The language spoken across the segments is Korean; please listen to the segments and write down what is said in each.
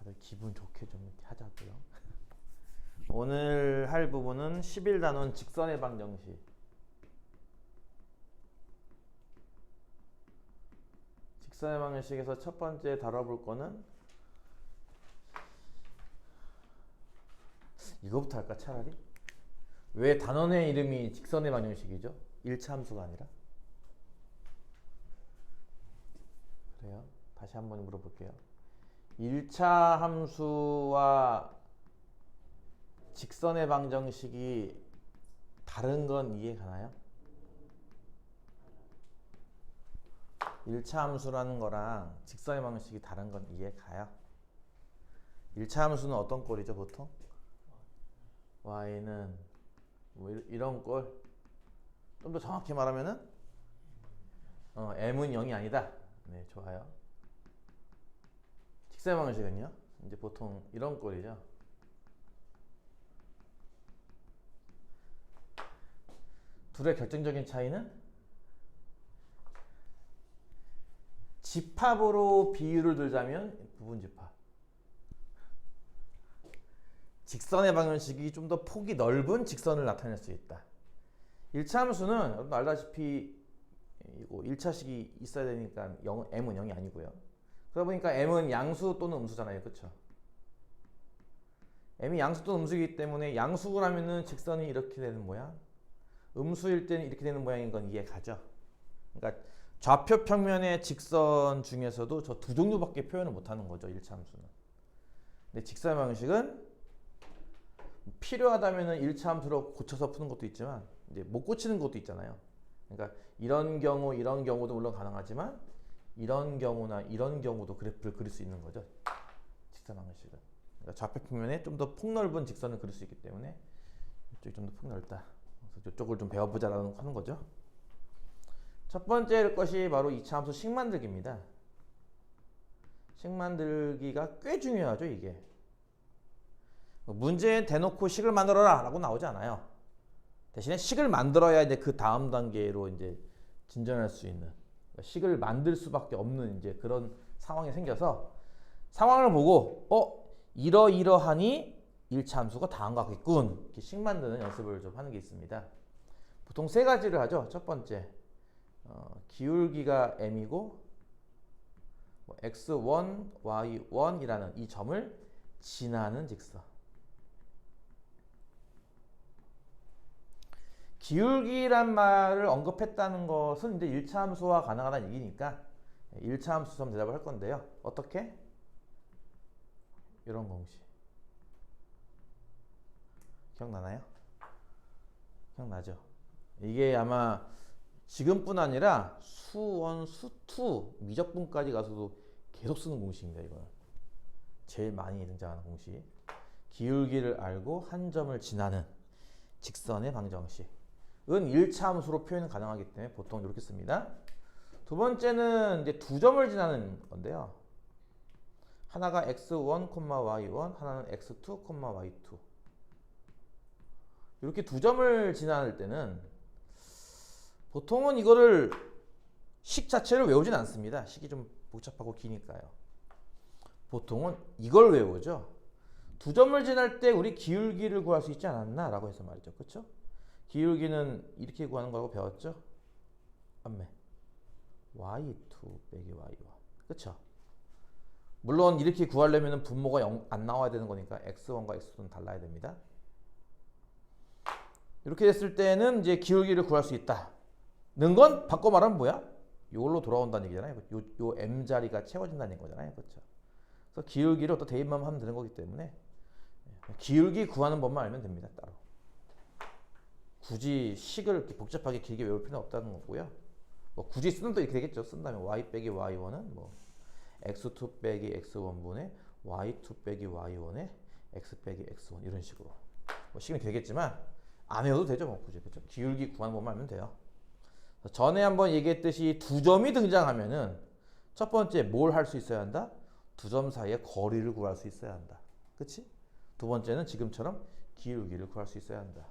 다들 기분 좋게 좀 이렇게 하자고요. 오늘 할 부분은 11단원 직선의 방정식. 직선의 방정식에서 첫 번째 다뤄볼 거는 이거부터 할까 차라리? 왜 단원의 이름이 직선의 방정식이죠? 1차 함수가 아니라? 그래요? 다시 한번 물어볼게요. 1차 함수와 직선의 방정식이 다른 건 이해 가나요? 1차 함수라는 거랑 직선의 방정식이 다른 건 이해 가요? 1차 함수는 어떤 꼴이죠 보통? y는 뭐 이런 꼴. 좀 더 정확히 말하면은 m은 0이 아니다. 네, 좋아요. 직선의 방정식은요? 이제 보통 이런 꼴이죠. 둘의 결정적인 차이는 집합으로 비유를 들자면 부분집합. 직선의 방정식이 좀 더 폭이 넓은 직선을 나타낼 수 있다. 1차 함수는 여러분 알다시피 1차식이 있어야 되니까 m은 0이 아니고요. 그러다 보니까 m은 양수 또는 음수잖아요. 그렇죠? m이 양수 또는 음수이기 때문에 양수라면은 직선이 이렇게 되는 모양, 음수일 때는 이렇게 되는 모양인 건 이해 가죠? 그러니까 좌표 평면의 직선 중에서도 저 두 종류밖에 표현을 못하는 거죠. 1차 함수는. 근데 직선의 방식은 필요하다면 1차 함수로 고쳐서 푸는 것도 있지만 이제 못 고치는 것도 있잖아요. 그러니까 이런 경우도 물론 가능하지만 이런 경우나 이런 경우도 그래프를 그릴 수 있는 거죠. 직선 방식은. 그러니까 좌표 평면에 좀 더 폭넓은 직선을 그릴 수 있기 때문에 이쪽이 좀 더 폭넓다. 그래서 이쪽을 좀 배워보자라는 하는 거죠. 첫 번째 것이 바로 2차 함수 식 만들기입니다. 식 만들기가 꽤 중요하죠, 이게. 문제에 대놓고 식을 만들어라 라고 나오지 않아요. 대신에 식을 만들어야 이제 그 다음 단계로 이제 진전할 수 있는, 식을 만들 수밖에 없는 이제 그런 상황이 생겨서 상황을 보고 이러이러하니 1차 함수가 다음과 같겠군. 이렇게 식 만드는 연습을 좀 하는 게 있습니다. 보통 세 가지를 하죠. 첫 번째, 기울기가 m이고 x1, y1이라는 이 점을 지나는 직선. 기울기란 말을 언급했다는 것은 이제 1차 함수와 가능하다는 얘기니까 1차 함수점 대답을 할 건데요. 어떻게? 이런 공식. 기억나나요? 기억나죠? 이게 아마 지금뿐 아니라 수1, 수2, 미적분까지 가서도 계속 쓰는 공식입니다. 이거는 제일 많이 등장하는 공식. 기울기를 알고 한 점을 지나는 직선의 방정식은 1차 함수로 표현 가능하기 때문에 보통 이렇게 씁니다. 두 번째는 이제 두 점을 지나는 건데요. 하나가 x1, y1, 하나는 x2, y2. 이렇게 두 점을 지나는 때는 보통은 이거를 식 자체를 외우진 않습니다. 식이 좀 복잡하고 기니까요. 보통은 이걸 외우죠. 두 점을 지날 때 우리 기울기를 구할 수 있지 않았나? 라고 해서 말이죠. 그렇죠? 기울기는 이렇게 구하는 거라고 배웠죠? 안매 y2 빼기 y1. 그렇죠? 물론 이렇게 구하려면 분모가 0 안 나와야 되는 거니까 x1과 x2는 달라야 됩니다. 이렇게 됐을 때는 이제 기울기를 구할 수 있다는 건 바꿔 말하면 뭐야? 이걸로 돌아온다는 얘기잖아요. 요 m 자리가 채워진다는 거잖아요. 그렇죠? 그래서 기울기를 또 대입만 하면 되는 거기 때문에 기울기 구하는 법만 알면 됩니다. 따로. 굳이 식을 이렇게 복잡하게 길게 외울 필요는 없다는 거고요. 뭐 굳이 쓰면 또 이렇게 되겠죠. 쓴다면 y 빼기 y1은 뭐 x2 빼기 x1분의 y2 빼기 y1의 x 빼기 x1 이런 식으로 뭐 식은 되겠지만 안 외워도 되죠. 뭐 굳이. 그렇죠? 기울기 구하는 법만 알면 돼요. 전에 한번 얘기했듯이 두 점이 등장하면은 첫 번째 뭘 할 수 있어야 한다? 두 점 사이의 거리를 구할 수 있어야 한다. 그치? 두 번째는 지금처럼 기울기를 구할 수 있어야 한다.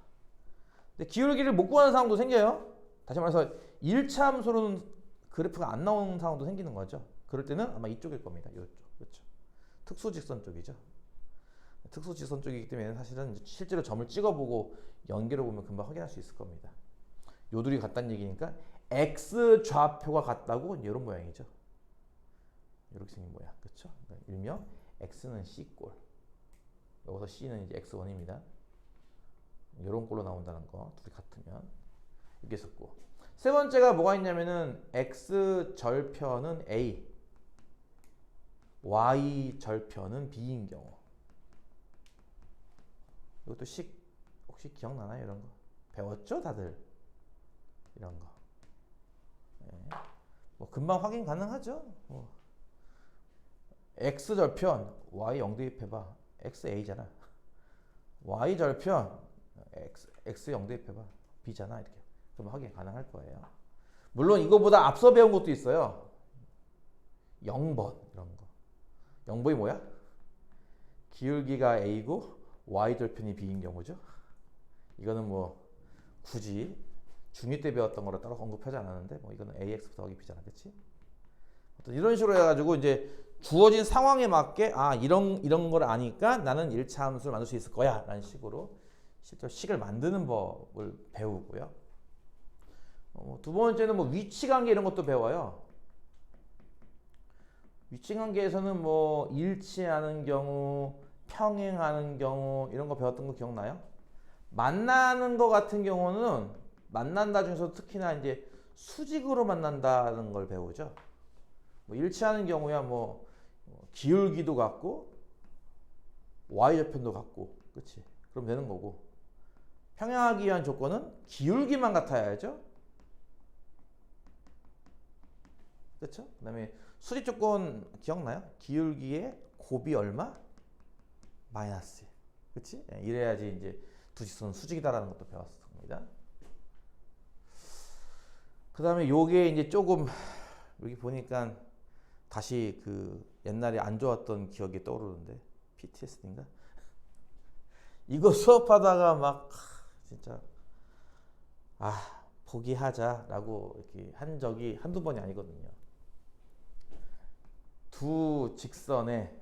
근데 기울기를 못 구하는 상황도 생겨요. 다시 말해서 1차 함수로는 그래프가 안 나오는 상황도 생기는 거죠. 그럴 때는 아마 이쪽일 겁니다. 이쪽. 그렇죠? 특수직선 쪽이죠. 특수직선 쪽이기 때문에 사실은 실제로 점을 찍어보고 연결해 보면 금방 확인할 수 있을 겁니다. 요 둘이 같다는 얘기니까 x 좌표가 같다고 이런 모양이죠. 이렇게 생긴 모양, 그렇죠? 일명 x는 c꼴. 여기서 c는 이제 x1입니다. 이런 꼴로 나온다는 거, 둘이 같으면 이렇게 썼고. 세 번째가 뭐가 있냐면은 x 절편은 a, y 절편은 b인 경우. 이것도 식 혹시 기억나나요? 이런 거 배웠죠, 다들? 이런 거. 네. 뭐 금방 확인 가능하죠. 뭐. x 절편 y 0 대입해봐. x a잖아. y 절편 x 0 대입해봐. b잖아. 이렇게. 그럼 확인 가능할 거예요. 물론 이거보다 앞서 배운 것도 있어요. 0번 이런 거. 0번이 뭐야? 기울기가 a고 y 절편이 b인 경우죠. 이거는 뭐 굳이 중2 때 배웠던 거라 따로 언급하지 않았는데 뭐 이거는 ax 더하기 b잖아, 그렇지? 이런 식으로 해가지고 이제 주어진 상황에 맞게 이런 걸 아니까 나는 1차 함수를 만들 수 있을 거야 라는 식으로 실제로 식을 만드는 법을 배우고요. 두 번째는 뭐 위치관계 이런 것도 배워요. 위치관계에서는 뭐 일치하는 경우, 평행하는 경우 이런 거 배웠던 거 기억나요? 만나는 거 같은 경우는 만난다 중에서 특히나 이제 수직으로 만난다는 걸 배우죠. 뭐 일치하는 경우야 뭐 기울기도 같고 y절편도 같고, 그렇지? 그럼 되는 거고. 평행하기 위한 조건은 기울기만 같아야죠. 그렇죠? 그다음에 수직 조건 기억나요? 기울기의 곱이 얼마? 마이너스. 그렇지? 이래야지 이제 두 직선은 수직이다라는 것도 배웠습니다. 그다음에 요게 이제 조금 여기 보니까 다시 그 옛날에 안 좋았던 기억이 떠오르는데 PTSD인가? 이거 수업하다가 막 진짜 포기하자라고 이렇게 한 적이 한두 번이 아니거든요. 두 직선의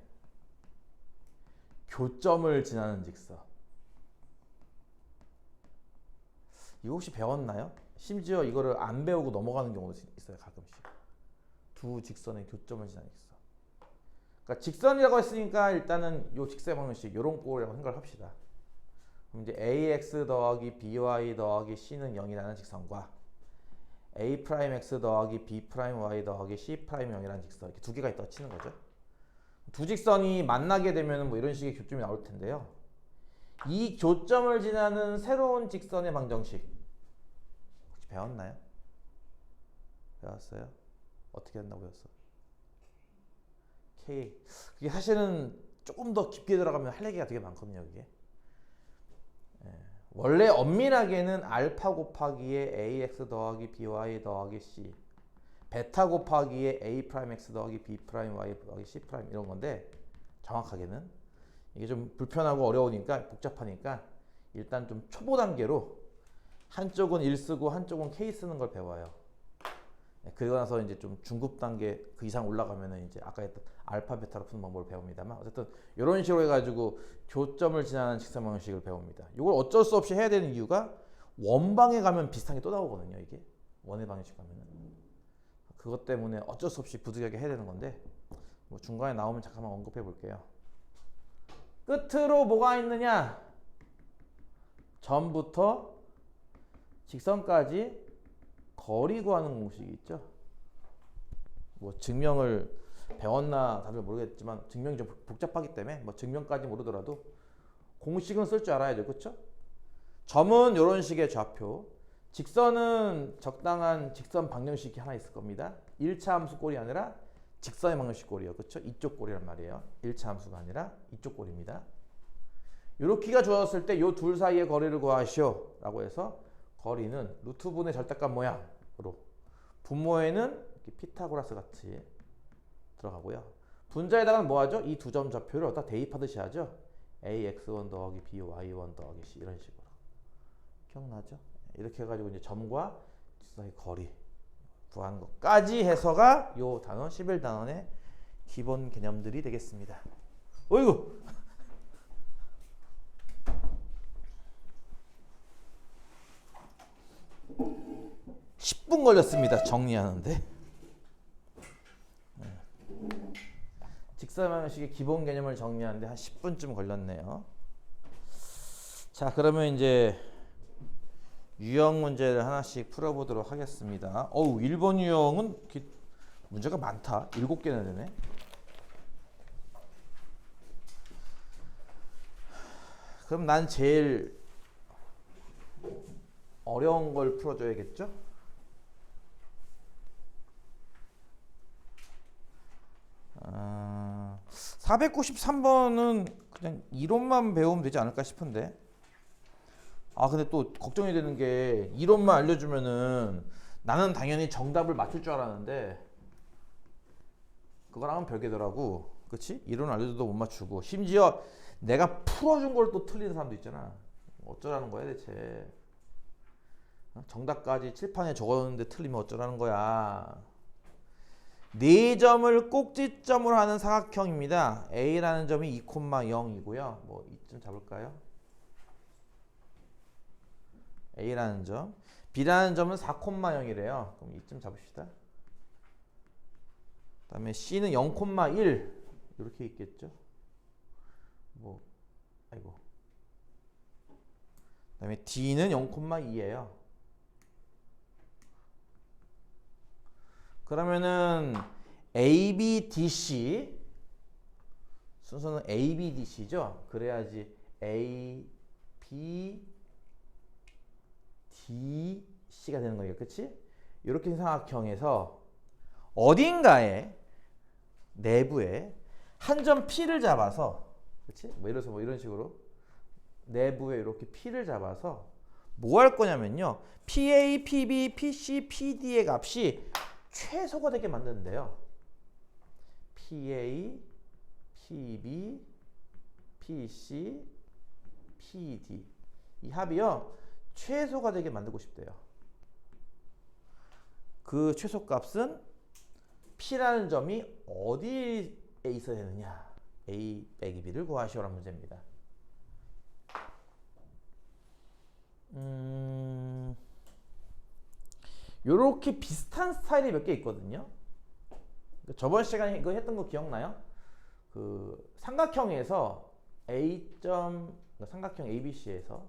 교점을 지나는 직선. 이거 혹시 배웠나요? 심지어 이거를 안 배우고 넘어가는 경우도 있어요, 가끔씩. 두 직선의 교점을 지나는 직선. 그러니까 직선이라고 했으니까 일단은 요 직선 방정식 요런 꼴이라고 생각을 합시다. 그럼 이제 ax 더하기 by 더하기 c는 0이라는 직선과 a'x 더하기 b'y 더하기 c'y 0이라는 직선, 이렇게 두 개가 있다고 치는 거죠. 두 직선이 만나게 되면 뭐 이런 식의 교점이 나올 텐데요. 이 교점을 지나는 새로운 직선의 방정식 혹시 배웠나요? 배웠어요? 어떻게 한다고 배웠어? K. 그게 사실은 조금 더 깊게 들어가면 할 얘기가 되게 많거든요, 그게. 원래 엄밀하게는 알파 곱하기에 ax 더하기 by 더하기 c, 베타 곱하기에 a'(x) 더하기 b'y 더하기 c' 이런 건데, 정확하게는 이게 좀 불편하고 어려우니까 복잡하니까 일단 좀 초보 단계로 한쪽은 1 쓰고 한쪽은 K 쓰는 걸 배워요. 그러고 나서 이제 좀 중급 단계 그 이상 올라가면은 이제 아까 했던 알파 베타로 푸는 방법을 배웁니다만, 어쨌든 이런 식으로 해가지고 교점을 지나는 직선 방식을 배웁니다. 이걸 어쩔 수 없이 해야 되는 이유가 원방에 가면 비슷한 게 또 나오거든요. 이게 원의 방식 가면은 그것 때문에 어쩔 수 없이 부득이하게 해야 되는 건데, 뭐 중간에 나오면 잠깐만 언급해 볼게요. 끝으로 뭐가 있느냐? 점부터 직선까지 거리 구하는 공식이 있죠. 뭐 증명을 배웠나 다들 모르겠지만 증명이 좀 복잡하기 때문에 뭐 증명까지 모르더라도 공식은 쓸 줄 알아야죠, 그렇죠? 점은 이런 식의 좌표, 직선은 적당한 직선 방정식이 하나 있을 겁니다. 1차 함수 꼴이 아니라 직선의 방정식 꼴이요, 그렇죠? 이쪽 꼴이란 말이에요. 1차 함수가 아니라 이쪽 꼴입니다. 이렇게가 주어졌을 때 이 둘 사이의 거리를 구하시오 라고 해서 거리는 루트분의 절대값 모양으로, 분모에는 이렇게 피타고라스 같이 들어가고요. 분자에다가는 뭐 하죠? 이 두 점 좌표를 어디다 대입하듯이 하죠. ax1 더하기 by1 더하기 c, 이런 식으로. 기억나죠? 이렇게 해가지고 이제 점과 직선의 거리 구하는 것까지 해서가 요 단원 11단원의 기본 개념들이 되겠습니다. 어이구. 10분 걸렸습니다. 정리하는데. 직사방정식의 기본 개념을 정리하는데 한 10분쯤 걸렸네요. 자, 그러면 이제 유형 문제를 하나씩 풀어보도록 하겠습니다. 어우, 1번 유형은 문제가 많다. 7개나 되네. 그럼 난 제일 어려운 걸 풀어줘야겠죠? 아, 493번은 그냥 이론만 배우면 되지 않을까 싶은데. 아, 근데 또 걱정이 되는 게 이론만 알려주면은 나는 당연히 정답을 맞출 줄 알았는데 그거랑은 별개더라고. 그치? 이론 알려줘도 못 맞추고 심지어 내가 풀어준 걸 또 틀리는 사람도 있잖아. 어쩌라는 거야 대체. 정답까지 칠판에 적었는데 틀리면 어쩌라는 거야. 4점을 꼭지점으로 하는 사각형입니다. A라는 점이 2,0이고요. 뭐 이쯤 잡을까요? A라는 점. B라는 점은 4,0이래요. 그럼 이쯤 잡읍시다. 그 다음에 C는 0,1 이렇게 있겠죠. 뭐 아이고. 그 다음에 D는 0,2예요. 그러면은 ABDC 순서는 ABDC죠. 그래야지 ABDC가 되는 거예요. 그치? 이렇게 삼각형에서 어딘가에 내부에 한 점 P를 잡아서 그치? 뭐 예를 들어서 뭐 이런 식으로 내부에 이렇게 P를 잡아서 뭐 할 거냐면요. PA, PB, PC, PD의 값이 최소가 되게 만드는데요. PA, PB, PC, PD 이 합이요. 최소가 되게 만들고 싶대요. 그 최소값은 P라는 점이 어디에 있어야 되느냐. A 빼기 B를 구하시오라는 문제입니다. 요렇게 비슷한 스타일이 몇 개 있거든요. 저번 시간에 이거 했던 거 기억나요? 그 삼각형에서 삼각형 ABC에서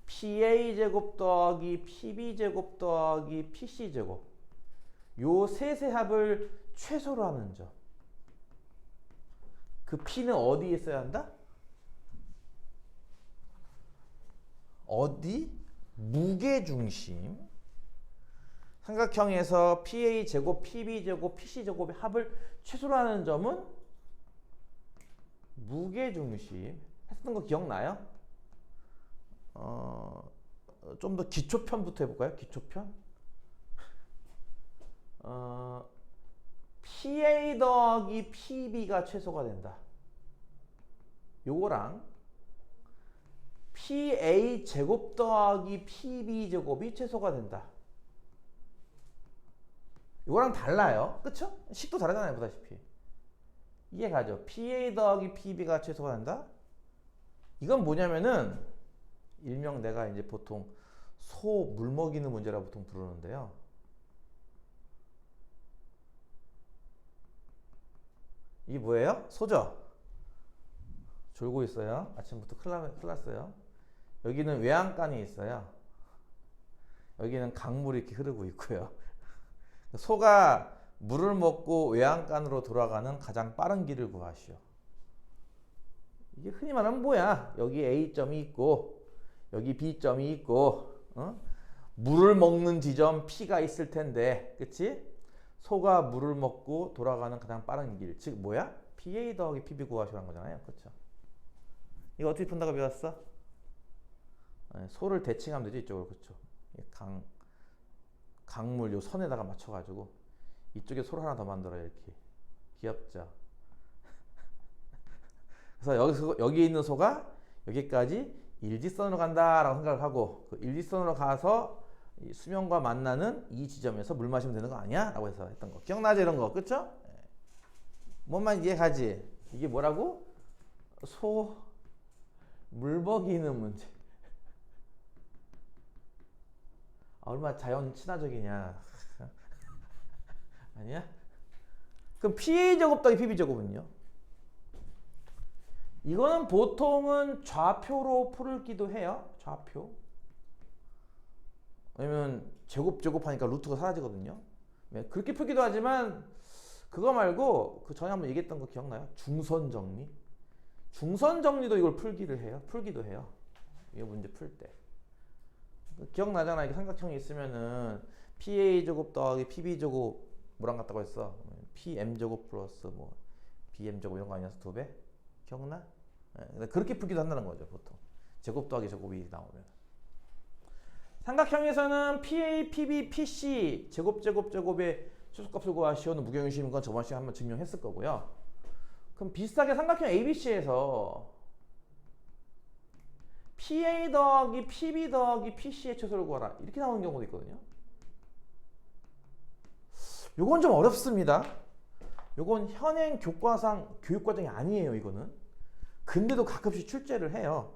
PA제곱 더하기 PB제곱 더하기 PC제곱 요 셋의 합을 최소로 하는 점. 그 P는 어디에 있어야 한다? 어디? 무게중심. 삼각형에서 PA제곱, PB제곱, PC제곱의 합을 최소로 하는 점은 무게중심. 했던 거 기억나요? 좀 더 기초편부터 해볼까요? 기초편. PA 더하기 PB가 최소가 된다. 요거랑 PA 제곱 더하기 PB 제곱이 최소가 된다. 이거랑 달라요. 그쵸? 식도 다르잖아요. 보다시피. 이해가죠? PA 더하기 PB가 최소가 된다. 이건 뭐냐면은 일명 내가 이제 보통 소 물 먹이는 문제라고 보통 부르는데요. 이게 뭐예요? 소죠? 졸고 있어요. 아침부터 큰일 났어요. 여기는 외양간이 있어요. 여기는 강물이 이렇게 흐르고 있고요. 소가 물을 먹고 외양간으로 돌아가는 가장 빠른 길을 구하시오. 이게 흔히 말하면 뭐야? 여기 A점이 있고 여기 B점이 있고 물을 먹는 지점 P가 있을 텐데 그치? 소가 물을 먹고 돌아가는 가장 빠른 길. 즉 뭐야? PA 더하기 PB 구하시라는 거잖아요. 그렇죠? 이거 어떻게 푼다고 배웠어? 소를 대칭하면 되죠. 이쪽으로. 그렇죠? 강물 요 선에다가 맞춰가지고 이쪽에 소를 하나 더 만들어요. 이렇게. 귀엽죠? 그래서 여기 있는 소가 여기까지 일직선으로 간다라고 생각을 하고 그 일직선으로 가서 이 수면과 만나는 이 지점에서 물 마시면 되는 거 아니야? 라고 해서 했던 거. 기억나죠? 이런 거. 그쵸? 뭔만 이해가지? 이게 뭐라고? 소 물먹이는 문제. 얼마나 자연 친화적이냐. 아니야? 그럼 PA 제곱 더하기 PB 제곱은요? 이거는 보통은 좌표로 풀기도 해요. 좌표. 왜냐면 제곱하니까 루트가 사라지거든요. 그렇게 풀기도 하지만 그거 말고 그 전에 한번 얘기했던 거 기억나요? 중선 정리. 중선 정리도 이걸 풀기도 해요. 이 문제 풀 때. 기억나잖아. 이게 삼각형이 있으면은 PA 제곱 더하기 PB 제곱 뭐랑 같다고 했어? PM 제곱 플러스 뭐 BM 제곱 이런 거 아니었어? 2배? 기억나? 네, 그렇게 풀기도 한다는 거죠, 보통. 제곱 더하기 제곱이 나오면. 삼각형에서는 PA, PB, PC 제곱의 최소값을 구하시오는 무경유심인 건 저번 시간에 한번 증명했을 거고요. 그럼 비슷하게 삼각형 ABC에서 PA 더하기 PB 더하기 PC의 최소를 구하라 이렇게 나오는 경우도 있거든요. 요건 좀 어렵습니다. 요건 현행 교과상 교육과정이 아니에요. 이거는. 근데도 가끔씩 출제를 해요.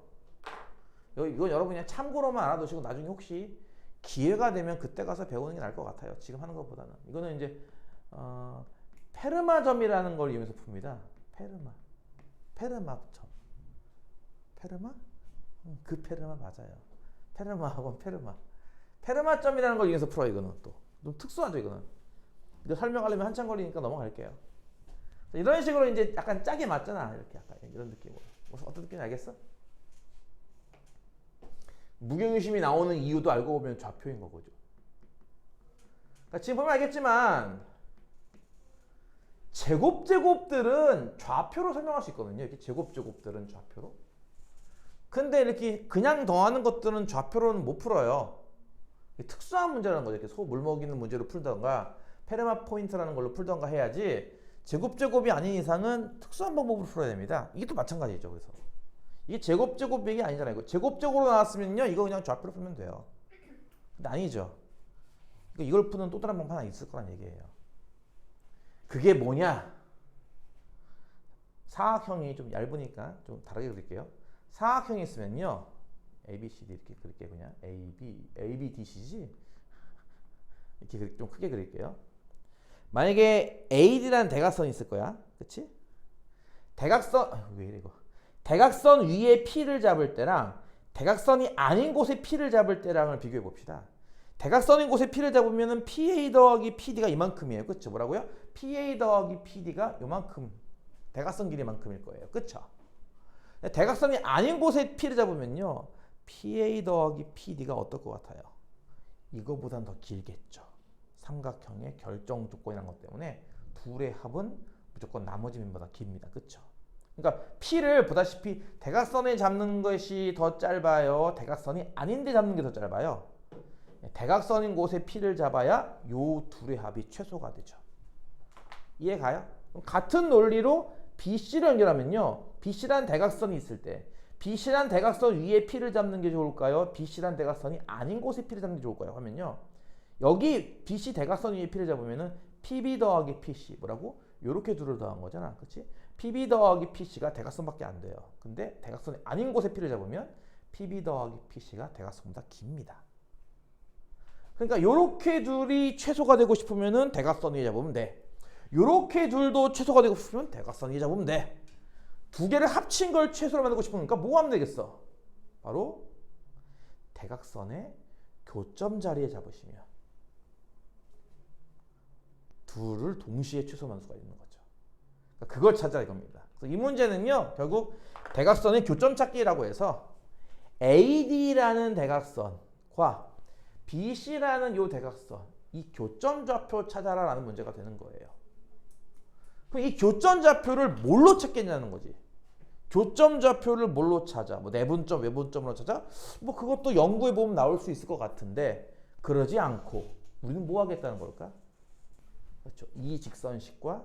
이건 여러분 그냥 참고로만 알아두시고 나중에 혹시 기회가 되면 그때 가서 배우는 게 나을 것 같아요. 지금 하는 것보다는. 이거는 이제 페르마점이라는 걸 이용해서 풉니다. 페르마점. 페르마? 그 페르마 맞아요. 페르마하고 페르마점이라는 걸 이용해서 풀어. 이거는 또 좀 특수하죠. 이거는. 이거 설명하려면 한참 걸리니까 넘어갈게요. 이런 식으로 이제 약간 짜게 맞잖아. 이렇게 약간 이런 느낌으로. 어떤 느낌인지 알겠어? 무경유심이 나오는 이유도 알고 보면 좌표인 거죠. 그러니까 지금 보면 알겠지만 제곱들은 좌표로 설명할 수 있거든요. 이렇게 제곱들은 좌표로. 근데 이렇게 그냥 더하는 것들은 좌표로는 못 풀어요. 특수한 문제라는 거죠. 이렇게 소 물먹이는 문제로 풀던가 페르마 포인트라는 걸로 풀던가 해야지 제곱이 아닌 이상은 특수한 방법으로 풀어야 됩니다. 이게 또 마찬가지죠. 그래서 이게 제곱이 아니잖아요. 제곱적으로 나왔으면요 이거 그냥 좌표로 풀면 돼요. 근데 아니죠. 그러니까 이걸 푸는 또 다른 방법 하나 있을 거란 얘기예요. 그게 뭐냐? 사각형이 좀 얇으니까 좀 다르게 그릴게요. 사각형이 있으면요 ABCD 이렇게 그릴게요. 그냥 ABDC지? 이렇게 좀 크게 그릴게요. 만약에 AD라는 대각선이 있을 거야. 그치? 왜 이래 이거. 대각선 위에 P를 잡을 때랑 대각선이 아닌 곳에 P를 잡을 때랑을 비교해 봅시다. 대각선인 곳에 P를 잡으면 PA 더하기 PD가 이만큼이에요. 그쵸? 뭐라고요? PA 더하기 PD가 요만큼 대각선 길이만큼일 거예요. 그쵸? 대각선이 아닌 곳에 P를 잡으면요 PA 더하기 PD가 어떨 것 같아요? 이거보단 더 길겠죠. 삼각형의 결정 조건이라는 것 때문에 둘의 합은 무조건 나머지 면보다 깁니다. 그쵸? 그러니까 P를 보다시피 대각선에 잡는 것이 더 짧아요? 대각선이 아닌데 잡는 게 더 짧아요? 대각선인 곳에 P를 잡아야 요 둘의 합이 최소가 되죠. 이해가요? 같은 논리로 BC를 연결하면요. BC란 대각선이 있을 때 BC란 대각선 위에 P를 잡는 게 좋을까요? BC란 대각선이 아닌 곳에 P를 잡는 게 좋을까요? 하면요. 여기 BC 대각선 위에 P를 잡으면은 PB 더하기 PC 뭐라고? 요렇게 둘을 더한 거잖아. 그치? PB 더하기 PC가 대각선밖에 안 돼요. 근데 대각선이 아닌 곳에 P를 잡으면 PB 더하기 PC가 대각선보다 깁니다. 그러니까 요렇게 둘이 최소가 되고 싶으면은 대각선 위에 잡으면 돼. 요렇게 둘도 최소가 되고 싶으면 대각선 위에 잡으면 돼. 두 개를 합친 걸 최소로 만들고 싶으니까 뭐 하면 되겠어? 바로 대각선의 교점 자리에 잡으시면 둘을 동시에 최소만 수가 있는 거죠. 그러니까 그걸 찾아 이겁니다. 그래서 이 문제는요 결국 대각선의 교점 찾기라고 해서 AD라는 대각선과 BC라는 요 대각선 이 교점 좌표 찾아라라는 문제가 되는 거예요. 그럼 이 교점 좌표를 뭘로 찾겠냐는 거지. 교점 좌표를 뭘로 찾아? 뭐 내분점, 외분점으로 찾아? 뭐 그것도 연구해 보면 나올 수 있을 것 같은데 그러지 않고 우리는 뭐 하겠다는 걸까? 그렇죠. 이 직선식과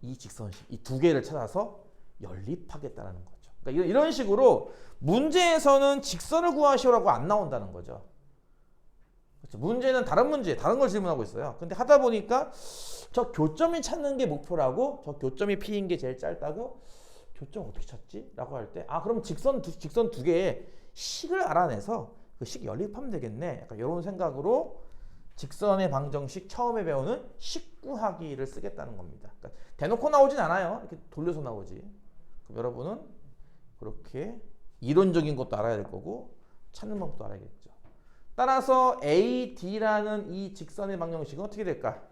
이 직선식 이 두 개를 찾아서 연립하겠다는 거죠. 그러니까 이런 식으로 문제에서는 직선을 구하시오라고 안 나온다는 거죠. 그렇죠. 문제는 다른 문제, 다른 걸 질문하고 있어요. 근데 하다 보니까 저 교점이 찾는 게 목표라고, 저 교점이 P인 게 제일 짧다고, 교점 어떻게 찾지? 라고 할 때, 아, 그럼 직선 두 개의 식을 알아내서 그 식 연립하면 되겠네. 약간 이런 생각으로 직선의 방정식 처음에 배우는 식 구하기를 쓰겠다는 겁니다. 그러니까 대놓고 나오진 않아요. 이렇게 돌려서 나오지. 그럼 여러분은 그렇게 이론적인 것도 알아야 될 거고 찾는 방법도 알아야겠죠. 따라서 AD라는 이 직선의 방정식은 어떻게 될까?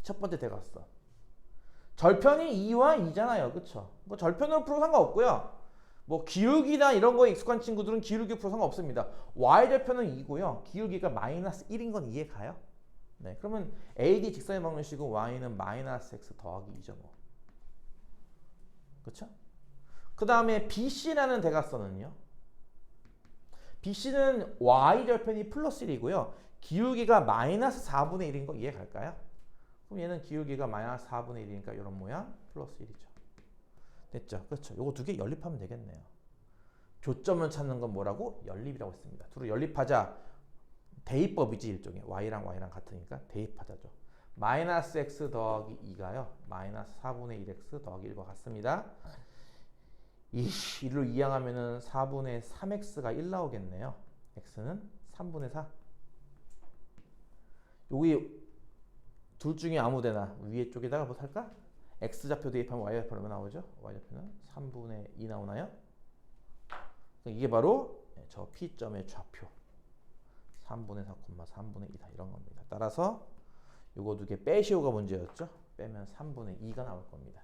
첫 번째 대각선. 절편이 2와 2잖아요. 그쵸? 뭐 절편으로 풀어도 상관없고요. 뭐 기울기나 이런 거에 익숙한 친구들은 기울기 풀어도 상관없습니다. Y절편은 2고요. 기울기가 마이너스 1인 건 이해가요? 네, 그러면 AD 직선의 방정식은 Y는 마이너스 X 더하기 2죠. 뭐. 그쵸? 그 다음에 BC라는 대각선은요. BC는 Y절편이 플러스 1이고요. 기울기가 마이너스 4분의 1인 거 이해갈까요? 그럼 얘는 기울기가 마이너스 4분의 1이니까 이런 모양 플러스 1이죠. 됐죠? 그렇죠. 요거 두 개 연립하면 되겠네요. 교점을 찾는 건 뭐라고? 연립이라고 했습니다. 둘을 연립하자. 대입법이지 일종의. Y랑 같으니까 대입하자죠. 마이너스 X 더하기 2가요. 마이너스 4분의 1X 더하기 1과 같습니다. 이 1로 이항하면은 4분의 3X가 1 나오겠네요. X는 3분의 4. 여기 둘 중에 아무데나 위에 쪽에다가 뭐 살까? X좌표 대입하면 Y좌표 얼마 나오죠? Y좌표는 3분의 2 나오나요? 이게 바로 저 P점의 좌표 3분의 4, 3분의 2다 이런 겁니다. 따라서 요거 두 개 빼시오가 문제였죠? 빼면 3분의 2가 나올 겁니다.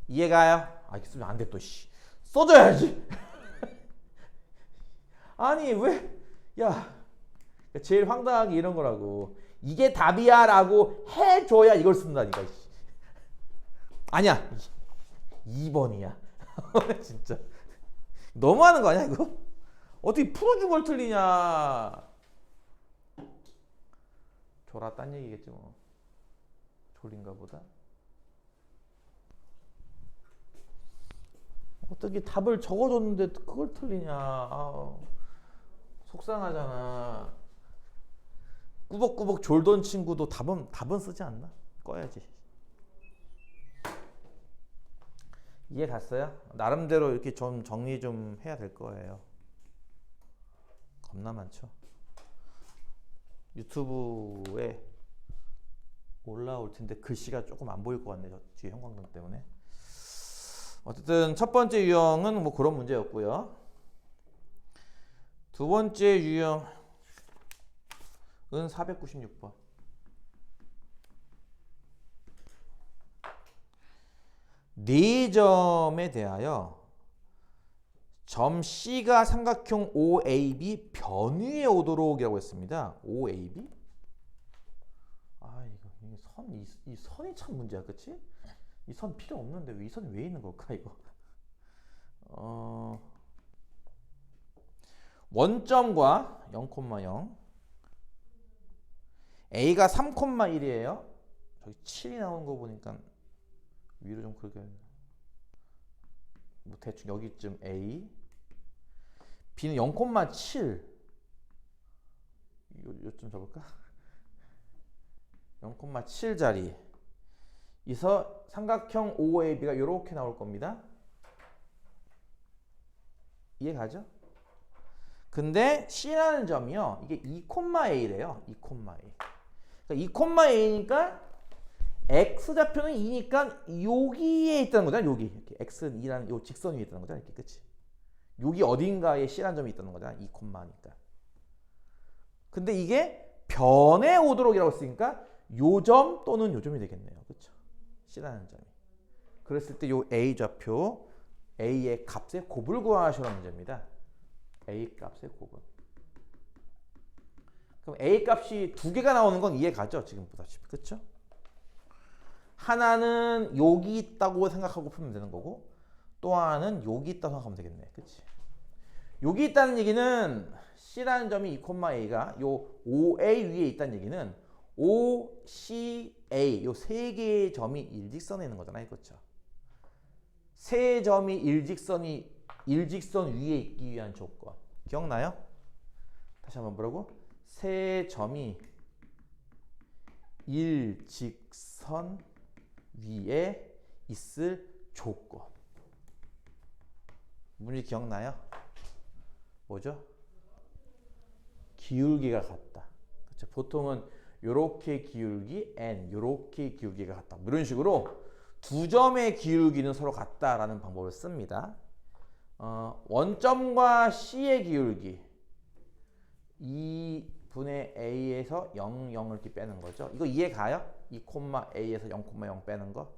이해가요? 아, 이렇게 쓰면 안 돼 또 씨. 써줘야지. 아니 왜? 야, 제일 황당하게 이런 거라고. 이게 답이야 라고 해줘야 이걸 쓴다니까. 아니야. 2번이야. 진짜. 너무하는 거 아니야 이거? 어떻게 풀어준 걸 틀리냐. 졸아 딴 얘기겠지 뭐. 졸린가 보다. 어떻게 답을 적어줬는데 그걸 틀리냐. 아우, 속상하잖아. 꾸벅꾸벅 졸던 친구도 답은 쓰지 않나? 꺼야지. 이해 갔어요? 나름대로 이렇게 좀 정리 좀 해야 될 거예요. 겁나 많죠. 유튜브에 올라올 텐데 글씨가 조금 안 보일 것 같네. 저 뒤에 형광등 때문에. 어쨌든 첫 번째 유형은 뭐 그런 문제였고요. 두 번째 유형은 496번. 네 점에 대하여 점 C가 삼각형 OAB 변위에 오도록이라고 했습니다. OAB? 아, 이 선이 참 문제야, 그치? 이 선 필요 없는데 이 선이 왜 있는 걸까, 이거? 원점과 0,0 A가 3,1이에요. 저기 7이 나오는 거 보니까 위로 좀 그렇게 뭐 대충 여기쯤 A B는 0,7 요쯤 잡을까? 0,7짜리 이서 삼각형 OAB가 이렇게 나올 겁니다. 이해가죠? 근데 C라는 점이요. 이게 2,A래요. 2,A. 그러니까 2,A니까 X좌표는 2니까 여기에 있다는 거잖아. 여기. 이렇게 X는 2라는 요 직선 위에 있다는 거잖아. 이렇게. 그치? 여기 어딘가에 C라는 점이 있다는 거잖아. 2,니까. 근데 이게 변에 오도록이라고 했으니까 요 점 또는 요 점이 되겠네요. 그쵸? C라는 점이. 그랬을 때 요 A좌표 A의 값의 곱을 구하시라는 문제입니다. A 값의 곱은. 그럼 A 값이 두 개가 나오는 건 이해가죠? 지금 보다시피. 그쵸? 하나는 여기 있다고 생각하고 풀면 되는 거고 또 하나는 여기 있다고 생각하면 되겠네. 그치? 여기 있다는 얘기는 C라는 점이 2,A가 요 OA 위에 있다는 얘기는 OCA 요 세 개의 점이 일직선에 있는 거잖아요. 그렇죠? 세 점이 일직선 위에 있기 위한 조건. 기억나요? 다시 한번 뭐라고? 세 점이 일직선 위에 있을 조건. 문제 기억나요? 뭐죠? 기울기가 같다. 그렇죠? 보통은 요렇게 기울기 n, 요렇게 기울기가 같다. 이런 식으로 두 점의 기울기는 서로 같다라는 방법을 씁니다. 원점과 C의 기울기 2분의 A에서 0, 0을 이렇게 빼는 거죠. 이거 이해 가요? 2,A에서 0,0 빼는 거.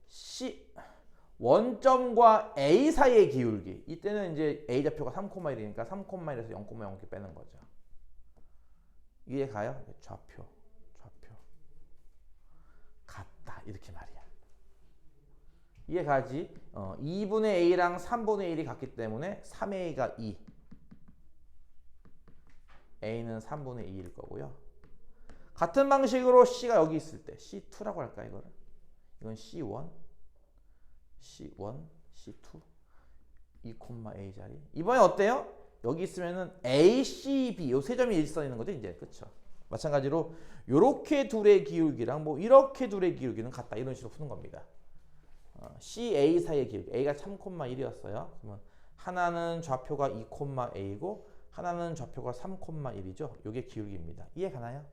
C 원점과 A 사이의 기울기. 이때는 이제 A 좌표가 3,1이니까 3,1에서 0,0 이렇게 빼는 거죠. 이해 가요? 좌표 같다 이렇게 말이야. 이해 가지? 2분의 A랑 3분의 1이 같기 때문에 3A가 2. A는 3분의 2일 거고요. 같은 방식으로 C가 여기 있을 때 C2라고 할까 이거를? 이건 C1, C1, C2, 2,A 자리. 이번에 어때요? 여기 있으면은 A, C, B 요 세 점이 일선에 있는 거죠 이제. 그렇죠? 마찬가지로 요렇게 둘의 기울기랑 뭐 이렇게 둘의 기울기는 같다 이런 식으로 푸는 겁니다. C, A 사이의 기울기 A가 3,1이었어요. 그러면 하나는 좌표가 2,A고 하나는 좌표가 3,1이죠. 요게 기울기입니다. 이해 가나요?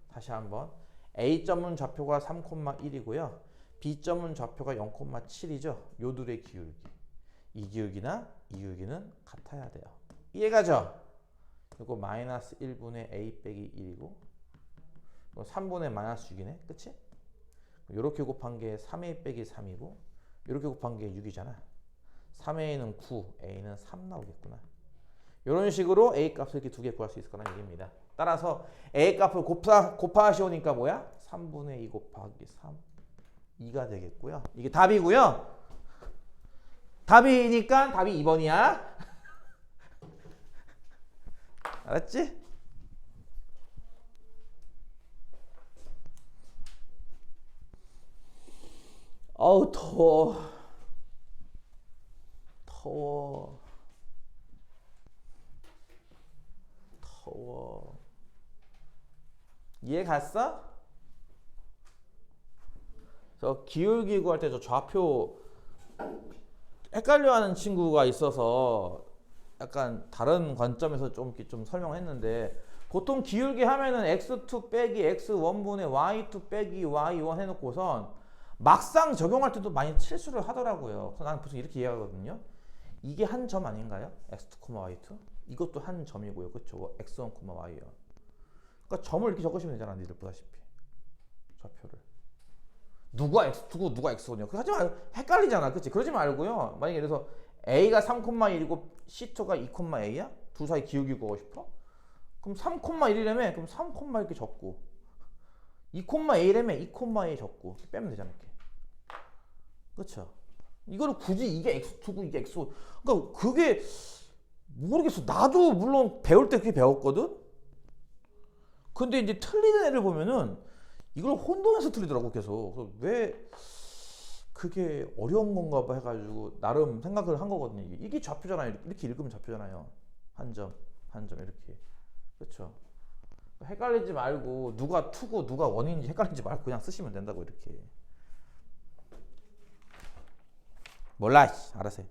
다시 한번 A점은 좌표가 3,1이고요. B점은 좌표가 0,7이죠. 요 둘의 기울기. 이 기울기나 이 기울기는 같아야 돼요. 이해가죠? 이거 마이너스 1분의 A 빼기 1이고 3분의 마이너스 6이네. 그치? 요렇게 곱한 게 3A 빼기 3이고 요렇게 곱한 게 6이잖아. 3A는 9, A는 3 나오겠구나. 이런 식으로 A 값을 이렇게 두 개 구할 수 있을 거란 얘기입니다. 따라서 A 값을 곱하시오니까 뭐야? 3분의 2 곱하기 3, 2가 되겠고요. 이게 답이고요. 답이니까 답이 2번이야. 알았지? 어우 더워. 이해 갔어? 저 기울기 구할 때 저 좌표 헷갈려하는 친구가 있어서 약간 다른 관점에서 좀 설명했는데 보통 기울기 하면은 x2 빼기 x1분의 y2 빼기 y1 해놓고선 막상 적용할 때도 많이 실수를 하더라고요. 그래서 나는 보통 이렇게 이해하거든요. 이게 한 점 아닌가요? x2, y2? 이것도 한 점이고요. 그렇죠? x1, y1. 그러니까 점을 이렇게 적으시면 되잖아. 니들 보다시피. 좌표를. 누가 x2고 누가 x1이요. 하지 말고 헷갈리잖아. 그치? 그러지 말고요. 만약에 그래서 A가 3,1이고 C2가 2,A야? 둘 사이 기울기 구하고 싶어? 그럼 3,1이라며? 그럼 3, 이렇게 적고 2,A라며? 2,A 적고 이렇게 빼면 되잖아. 이렇게. 그쵸? 이거를 굳이 이게 x2고 이게 x1 그러니까 그게 모르겠어. 나도 물론 배울 때 그렇게 배웠거든? 근데 이제 틀리는 애를 보면은 이걸 혼동해서 틀리더라고 계속. 그래서 왜 그게 어려운 건가 봐 해가지고 나름 생각을 한 거거든요. 이게 좌표잖아요. 이렇게 읽으면 좌표잖아요. 한 점 이렇게. 그렇죠? 헷갈리지 말고 누가 2고 누가 1인지 헷갈리지 말고 그냥 쓰시면 된다고 이렇게. 몰라. 알아서 해.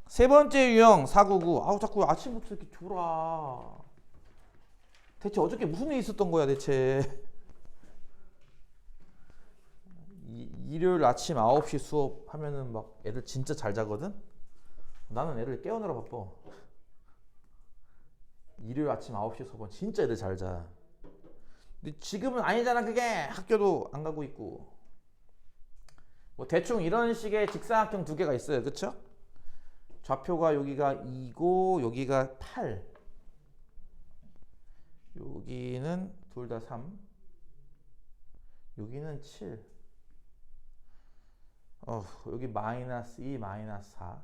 세 번째 유형 499. 아우 자꾸 아침부터 이렇게 졸아. 대체 어저께 무슨 일이 있었던 거야 대체. 일요일 아침 9시 수업 하면은 막 애들 진짜 잘 자거든? 나는 애를 깨우느라 바빠. 일요일 아침 9시 수업은 진짜 애들 잘 자. 근데 지금은 아니잖아 그게. 학교도 안 가고 있고. 뭐 대충 이런 식의 직사각형 두 개가 있어요. 그쵸? 좌표가 여기가 2고 여기가 8. 여기는 둘 다 3. 여기는 7. 여기 마이너스 2, 마이너스 4.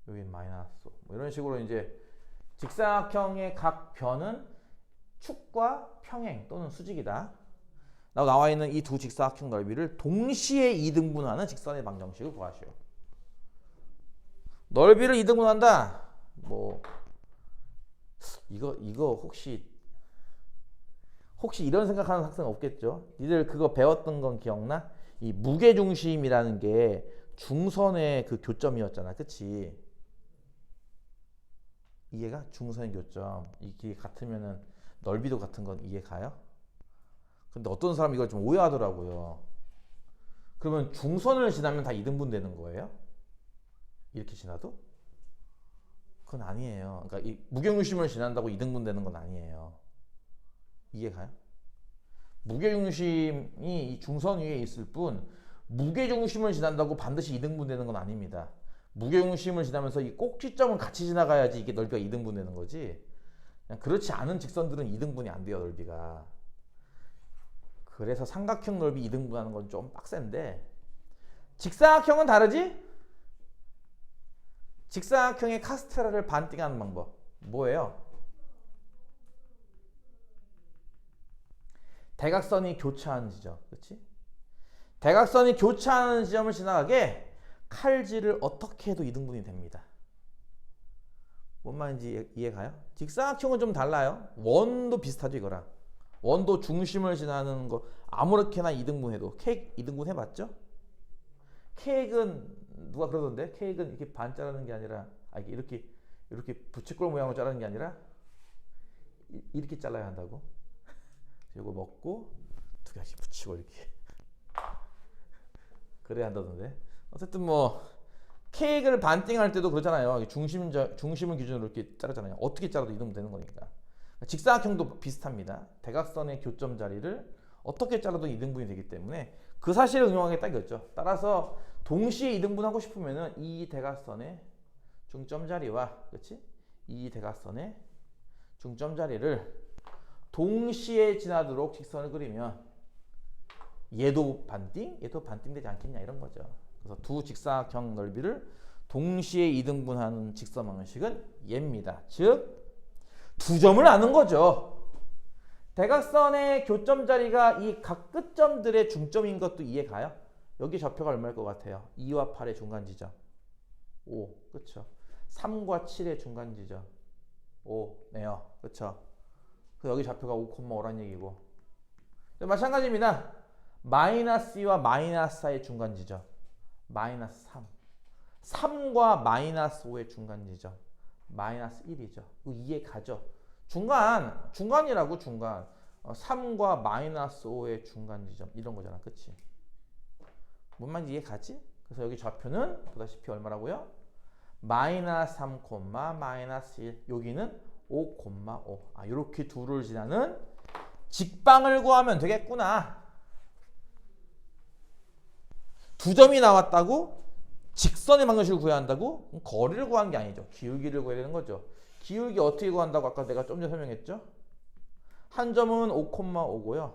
여기 마이너스 5. 뭐 이런 식으로 이제 직사각형의 각 변은 축과 평행 또는 수직이다. 나와 있는 이 두 직사각형 넓이를 동시에 2등분하는 직선의 방정식을 구하시오. 넓이를 2등분한다. 뭐 이거 혹시 이런 생각하는 학생 없겠죠? 니들 그거 배웠던 건 기억나? 이 무게중심이라는 게 중선의 그 교점이었잖아. 그치? 이해가? 중선의 교점. 이게 같으면은 넓이도 같은 건 이해 가요? 근데 어떤 사람 이걸 좀 오해하더라고요. 그러면 중선을 지나면 다 2등분 되는 거예요? 이렇게 지나도? 그건 아니에요. 그러니까 이 무게중심을 지난다고 2등분 되는 건 아니에요. 이해 가요? 무게중심이 이 중선 위에 있을 뿐 무게중심을 지난다고 반드시 2등분 되는 건 아닙니다. 무게중심을 지나면서 이 꼭지점은 같이 지나가야지 이게 넓이가 2등분 되는 거지. 그냥 그렇지 않은 직선들은 2등분이 안 돼요, 넓이가. 그래서 삼각형 넓이 2등분 하는 건 좀 빡센데 직사각형은 다르지? 직사각형의 카스테라를 반띵하는 방법 뭐예요? 대각선이 교차하는 지점, 그렇지? 대각선이 교차하는 지점을 지나가게 칼질을 어떻게 해도 2등분이 됩니다. 뭔 말인지 이해 가요? 직사각형은 좀 달라요. 원도 비슷하죠, 이거랑. 원도 중심을 지나는 거 아무렇게나 2등분 해도 케이크 2등분 해봤죠? 케이크는 누가 그러던데? 케이크는 이렇게 반 자르는 게 아니라 이렇게 부채꼴 모양으로 자르는 게 아니라 이렇게 잘라야 한다고. 이거 먹고 두 개씩 붙이고 이렇게 그래야 한다던데. 어쨌든 뭐 케이크를 반띵할 때도 그렇잖아요. 중심을 기준으로 이렇게 자르잖아요. 어떻게 자라도 2등분 되는 거니까. 직사각형도 비슷합니다. 대각선의 교점 자리를 어떻게 자라도 2등분이 되기 때문에 그 사실을 응용하겠다 이거죠. 따라서 동시에 2등분 하고 싶으면은 이 대각선의 중점 자리와 그렇지? 이 대각선의 중점 자리를 동시에 지나도록 직선을 그리면 얘도 반띵, 얘도 반띵되지 않겠냐 이런 거죠. 그래서 두 직사각형 넓이를 동시에 2등분하는 직선 방식은 얘입니다. 즉 두 점을 아는 거죠. 대각선의 교점 자리가 이 각 끝점들의 중점인 것도 이해가요? 여기 좌표가 얼마일 것 같아요? 2와 8의 중간 지점 5, 그쵸? 3과 7의 중간 지점 5네요, 그쵸? 여기 좌표가 5,5란 얘기고 마찬가지입니다. 마이너스 2와 마이너스 4의 중간 지점 마이너스 3과 마이너스 5의 중간 지점 마이너스 1이죠. 이해 가죠? 중간이라고 중간 3과 마이너스 5의 중간 지점 이런 거잖아. 그치? 뭔 말인지 이해 가지? 그래서 여기 좌표는 보다시피 얼마라고요? 마이너스 3, 마이너스 1 여기는 5,5 이렇게 둘을 지나는 직방을 구하면 되겠구나. 두 점이 나왔다고 직선의 방정식을 구해야 한다고? 거리를 구하는 게 아니죠. 기울기를 구해야 되는 거죠. 기울기 어떻게 구한다고 아까 내가 좀 전에 설명했죠? 한 점은 5,5고요.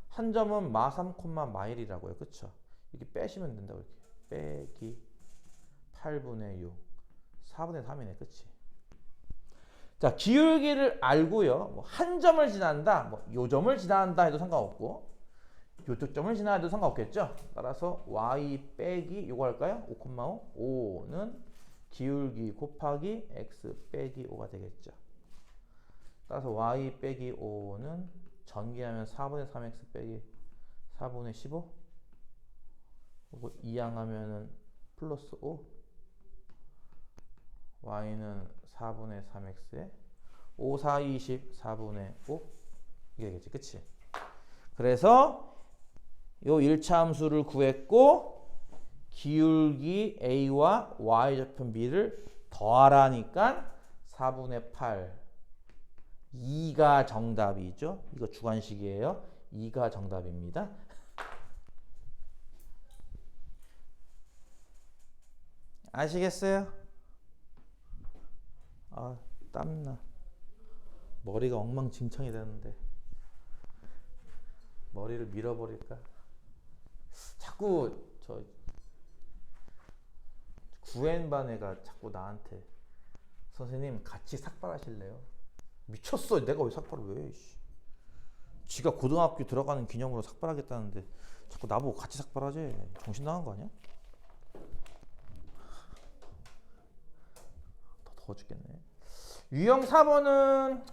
한 점은 마 3, 마1이라고요. 그쵸? 이렇게 빼시면 된다고 이렇게. 빼기 8분의 6 4분의 3이네. 그치? 자, 기울기를 알고요. 뭐 한 점을 지난다, 뭐 요 점을 지난다 해도 상관없고 요쪽 점을 지나도 상관없겠죠. 따라서 y 빼기 요거 할까요? 5,5 5는 기울기 곱하기 x 빼기 5가 되겠죠. 따라서 y 빼기 5는 전개하면 4분의 3x 빼기 4분의 15 그리고 이항하면은 플러스 5 y는 4분의 3x에 5, 4, 20, 4분의 5 이게 되겠지. 그치? 그래서 요 1차 함수를 구했고 기울기 a와 y좌표 b를 더하라니까 4분의 8 2가 정답이죠. 이거 주관식이에요. 2가 정답입니다. 아시겠어요? 아, 땀나. 머리가 엉망진창이 되는데 머리를 밀어버릴까? 자꾸 저 구엔반 애가 자꾸 나한테 선생님 같이 삭발하실래요? 미쳤어. 내가 왜 삭발을 왜? 지가 고등학교 들어가는 기념으로 삭발하겠다는데 자꾸 나보고 같이 삭발하지. 정신 나간 거 아니야? 더워 죽겠네. 유형 4번은